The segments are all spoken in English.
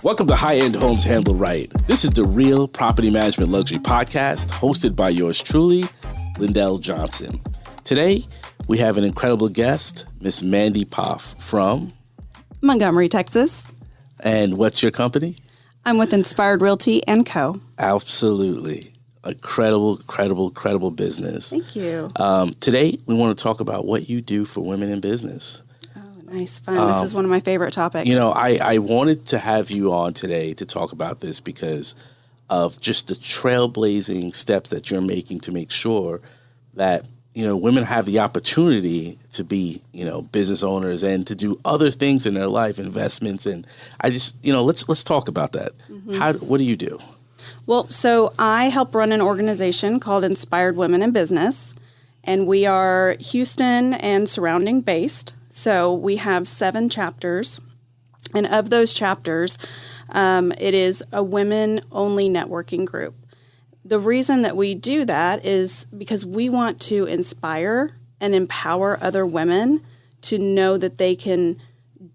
Welcome to High End Homes Handled Right. This is the Real Property Management Luxury Podcast, hosted by yours truly, Lyndel Johnson. Today, we have an incredible guest, Miss Mandy Poff from Montgomery, Texas. And what's your company? I'm with Inspired Realty and Co. Absolutely. A credible business. Thank you. Today, we want to talk about what you do for women in business. Nice, fun. This is one of my favorite topics. You know, I wanted to have you on today to talk about this because of just the trailblazing steps that you're making to make sure that, you know, women have the opportunity to be, you know, business owners and to do other things in their life, investments. And I just, you know, let's talk about that. Mm-hmm. What do you do? Well, so I help run an organization called Inspired Women in Business, and we are Houston and surrounding based. So we have 7 chapters, and of those chapters, it is a women-only networking group. The reason that we do that is because we want to inspire and empower other women to know that they can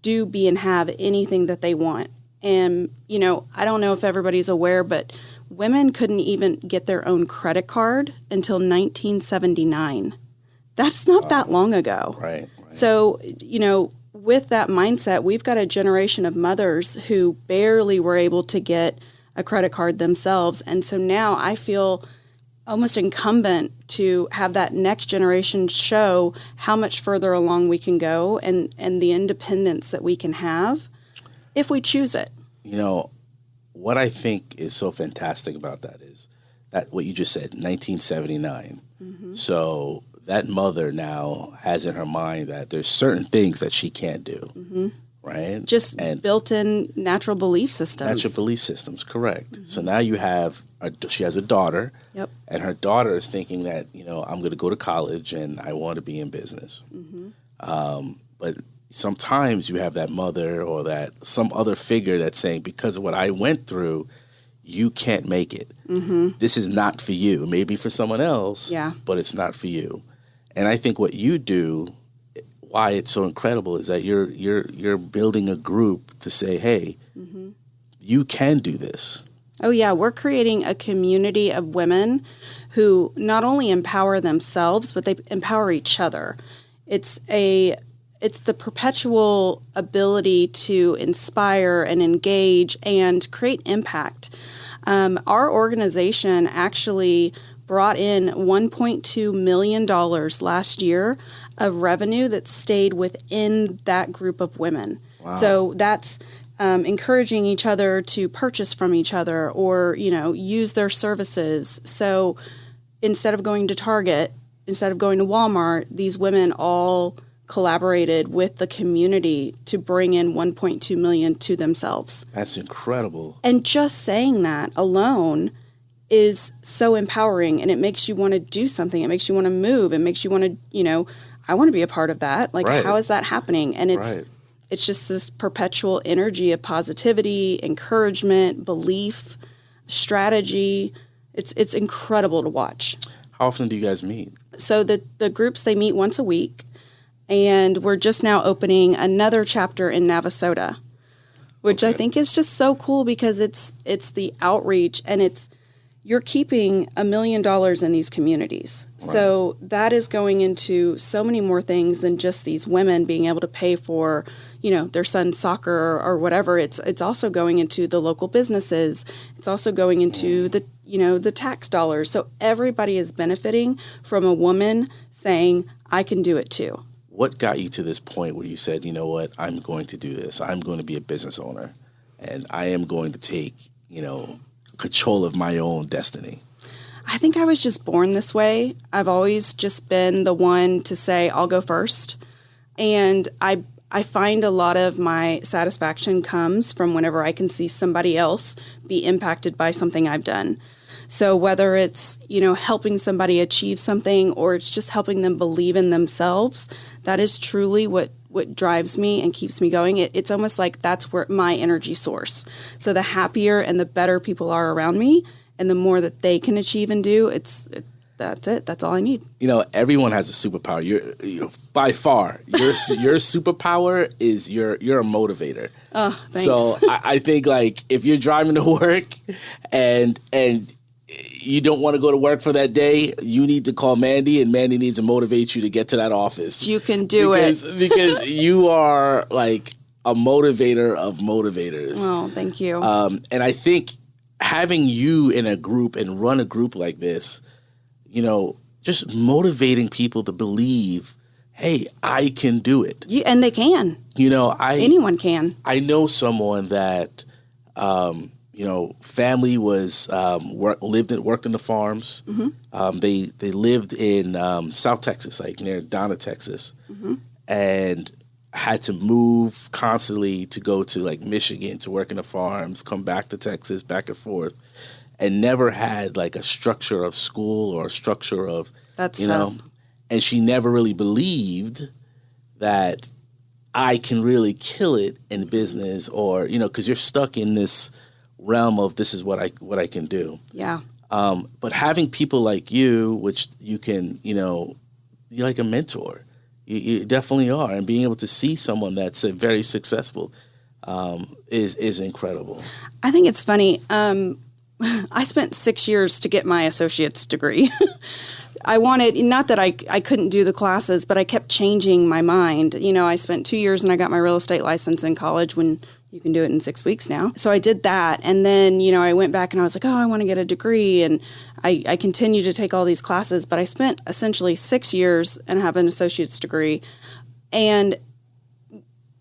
do, be, and have anything that they want. And, you know, I don't know if everybody's aware, but women couldn't even get their own credit card until 1979. That's not that long ago. Right. So, you know, with that mindset, we've got a generation of mothers who barely were able to get a credit card themselves. And so now I feel almost incumbent to have that next generation show how much further along we can go and the independence that we can have if we choose it. You know, what I think is so fantastic about that is that what you just said, 1979. Mm-hmm. So that mother now has in her mind that there's certain things that she can't do, mm-hmm. right? Just built-in natural belief systems. Natural belief systems, correct. Mm-hmm. So now you have, she has a daughter, yep. and her daughter is thinking that, you know, I'm going to go to college and I want to be in business. Mm-hmm. But sometimes you have that mother or that some other figure that's saying, because of what I went through, you can't make it. Mm-hmm. This is not for you. Maybe for someone else, but it's not for you. And I think what you do, why it's so incredible, is that you're building a group to say, hey, mm-hmm. you can do this. Oh, yeah. We're creating a community of women who not only empower themselves, but they empower each other. It's the perpetual ability to inspire and engage and create impact. Our organization actually brought in $1.2 million last year of revenue that stayed within that group of women. Wow. So that's encouraging each other to purchase from each other or, you know, use their services. So instead of going to Target, instead of going to Walmart, these women all collaborated with the community to bring in $1.2 million to themselves. That's incredible. And just saying that alone is so empowering, and it makes you want to do something. It makes you want to move. It makes you want to, you know, I want to be a part of that. Like, right. How is that happening? And it's just this perpetual energy of positivity, encouragement, belief, strategy. It's incredible to watch. How often do you guys meet? So the groups, they meet once a week, and we're just now opening another chapter in Navasota, which I think is just so cool because it's the outreach, and you're keeping $1 million in these communities. Right. So that is going into so many more things than just these women being able to pay for, you know, their son's soccer or whatever. It's also going into the local businesses. It's also going into the tax dollars. So everybody is benefiting from a woman saying, I can do it too. What got you to this point where you said, you know what, I'm going to do this. I'm going to be a business owner, and I am going to take, you know, control of my own destiny? I think I was just born this way. I've always just been the one to say, I'll go first. And I find a lot of my satisfaction comes from whenever I can see somebody else be impacted by something I've done. So whether it's, you know, helping somebody achieve something or it's just helping them believe in themselves, that is truly what drives me and keeps me going. It's almost like that's where my energy source. So the happier and the better people are around me and the more that they can achieve and do, that's it. That's all I need. Everyone has a superpower. You're by far your superpower is you're a motivator. Oh, thanks. So I think like if you're driving to work and you don't want to go to work for that day, you need to call Mandy, and Mandy needs to motivate you to get to that office. You can do it because you are like a motivator of motivators. Oh, thank you. And I think having you in a group and run a group like this, just motivating people to believe, hey, I can do it. And they can. Anyone can. I know someone that, family was worked in the farms. Mm-hmm. They lived in South Texas, like near Donna, Texas, mm-hmm. and had to move constantly to go to like Michigan to work in the farms, come back to Texas, back and forth, and never had like a structure of school or a structure of, That's tough. And she never really believed that I can really kill it in business or, because you're stuck in this realm of this is what I can do. Yeah. But having people like you, which you can, you're like a mentor. You definitely are, and being able to see someone that's very successful is incredible. I think it's funny. I spent 6 years to get my associate's degree. I wanted, not that I couldn't do the classes, but I kept changing my mind. I spent 2 years and I got my real estate license in college when you can do it in 6 weeks now. So I did that. And then, I went back and I was like, I want to get a degree. And I continued to take all these classes, but I spent essentially 6 years and have an associate's degree. And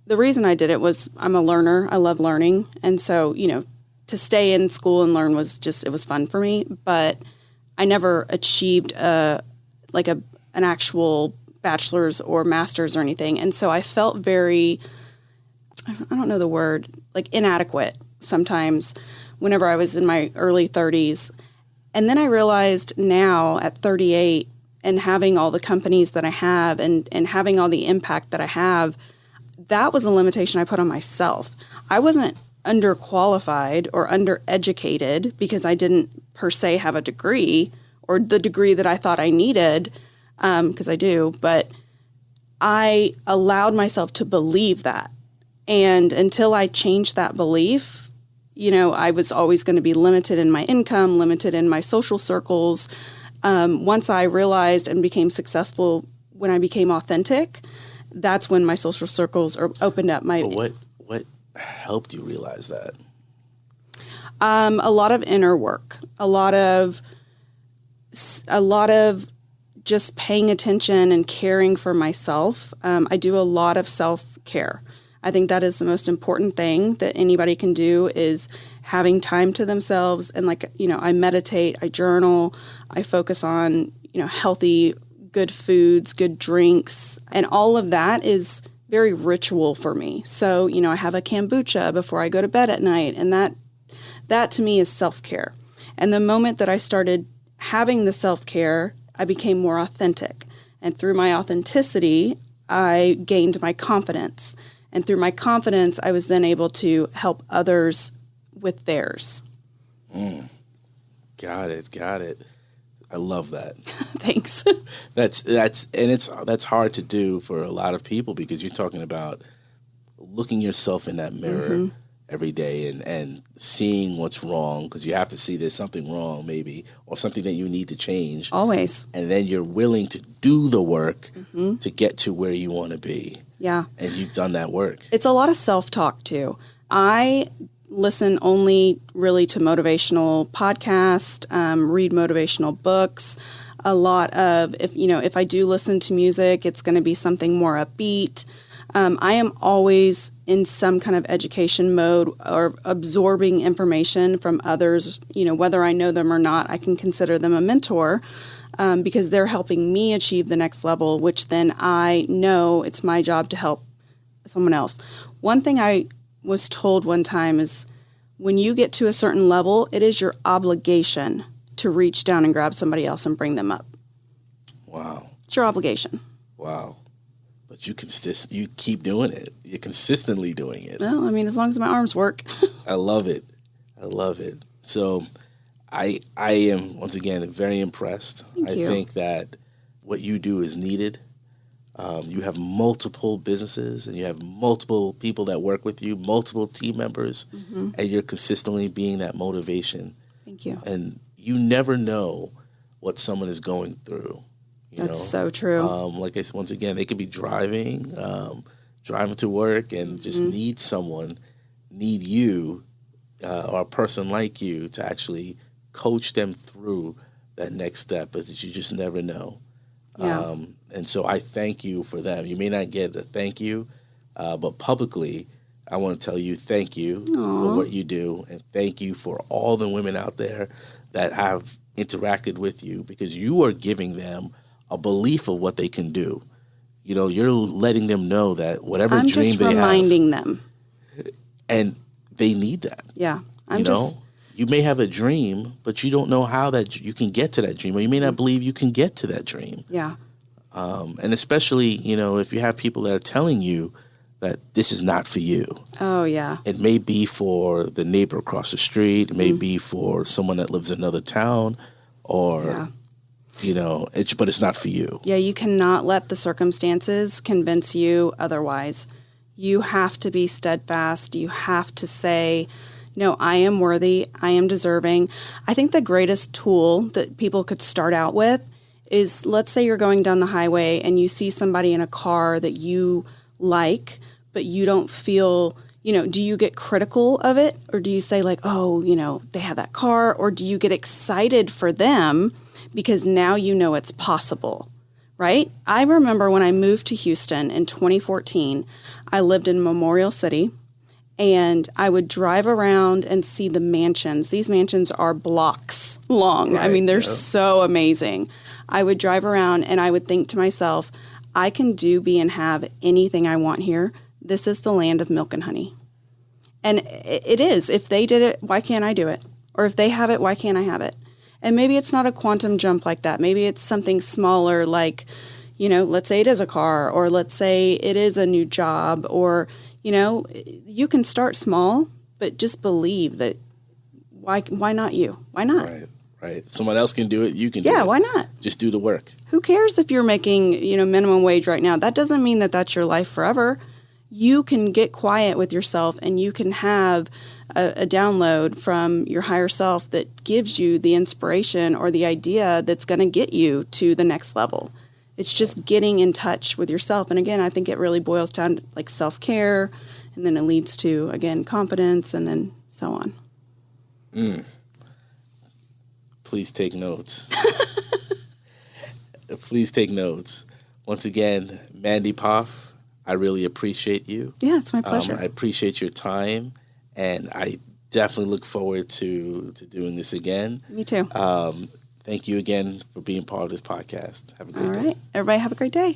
the reason I did it was I'm a learner. I love learning. And so, to stay in school and learn it was fun for me. But I never achieved an actual bachelor's or master's or anything. And so I felt very, I don't know the word, like inadequate sometimes whenever I was in my early 30s. And then I realized now at 38 and having all the companies that I have and having all the impact that I have, that was a limitation I put on myself. I wasn't underqualified or undereducated because I didn't per se have a degree or the degree that I thought I needed, because I do, but I allowed myself to believe that. And until I changed that belief, I was always going to be limited in my income, limited in my social circles. Once I realized and became successful when I became authentic, that's when my social circles opened up. But what helped you realize that? A lot of inner work, a lot of just paying attention and caring for myself. I do a lot of self-care. I think that is the most important thing that anybody can do is having time to themselves. And I meditate, I journal, I focus on, healthy, good foods, good drinks. And all of that is very ritual for me. So, I have a kombucha before I go to bed at night. And that to me is self-care. And the moment that I started having the self-care, I became more authentic. And through my authenticity, I gained my confidence. And through my confidence, I was then able to help others with theirs. Got it. I love that. Thanks. That's hard to do for a lot of people because you're talking about looking yourself in that mirror mm-hmm. every day and seeing what's wrong because you have to see there's something wrong maybe or something that you need to change. Always. And then you're willing to do the work mm-hmm. to get to where you want to be. Yeah. And you've done that work. It's a lot of self-talk too. I listen only really to motivational podcasts, read motivational books. A lot of, if I do listen to music, it's going to be something more upbeat. I am always in some kind of education mode or absorbing information from others, whether I know them or not, I can consider them a mentor. Because they're helping me achieve the next level, which then I know it's my job to help someone else. One thing I was told one time is when you get to a certain level, it is your obligation to reach down and grab somebody else and bring them up. Wow. It's your obligation. Wow. But you keep doing it. You're consistently doing it. Well, as long as my arms work. I love it. So I am, once again, very impressed. Thank you. I think that what you do is needed. You have multiple businesses and you have multiple people that work with you, multiple team members, and you're consistently being that motivation. Thank you. And you never know what someone is going through. That's so true. Like I said, once again, they could be driving to work and just need you, or a person like you to actually coach them through that next step, but you just never know. Yeah. And so I thank you for them. You may not get a thank you, but publicly, I want to tell you thank you for what you do, and thank you for all the women out there that have interacted with you, because you are giving them a belief of what they can do. You know, you're letting them know that whatever I'm dream just they reminding them. and they need that. Yeah. You may have a dream, but you don't know how that you can get to that dream, or you may not believe you can get to that dream. Yeah. And especially, if you have people that are telling you that this is not for you. Oh, yeah. It may be for the neighbor across the street. It may be for someone that lives in another town, or, but it's not for you. Yeah, you cannot let the circumstances convince you otherwise. You have to be steadfast. You have to say, no, I am worthy. I am deserving. I think the greatest tool that people could start out with is, let's say you're going down the highway and you see somebody in a car that you like, but you don't feel, do you get critical of it? Or do you say like, oh, they have that car? Or do you get excited for them because now you know it's possible, right? I remember when I moved to Houston in 2014, I lived in Memorial City, and I would drive around and see the mansions. These mansions are blocks long. Right, I mean, they're so amazing. I would drive around and I would think to myself, I can do, be, and have anything I want here. This is the land of milk and honey. And it is. If they did it, why can't I do it? Or if they have it, why can't I have it? And maybe it's not a quantum jump like that. Maybe it's something smaller like, let's say it is a car, or let's say it is a new job, or, you can start small, but just believe that why not you? Why not? Right. Someone else can do it. You can do it. Yeah, why not? Just do the work. Who cares if you're making, minimum wage right now? That doesn't mean that that's your life forever. You can get quiet with yourself, and you can have a download from your higher self that gives you the inspiration or the idea that's going to get you to the next level. It's just getting in touch with yourself. And again, I think it really boils down to like self-care, and then it leads to, again, confidence, and then so on. Please take notes. Please take notes. Once again, Mandy Poff, I really appreciate you. Yeah, it's my pleasure. I appreciate your time, and I definitely look forward to doing this again. Me too. Thank you again for being part of this podcast. Have a great day. All right. Everybody have a great day.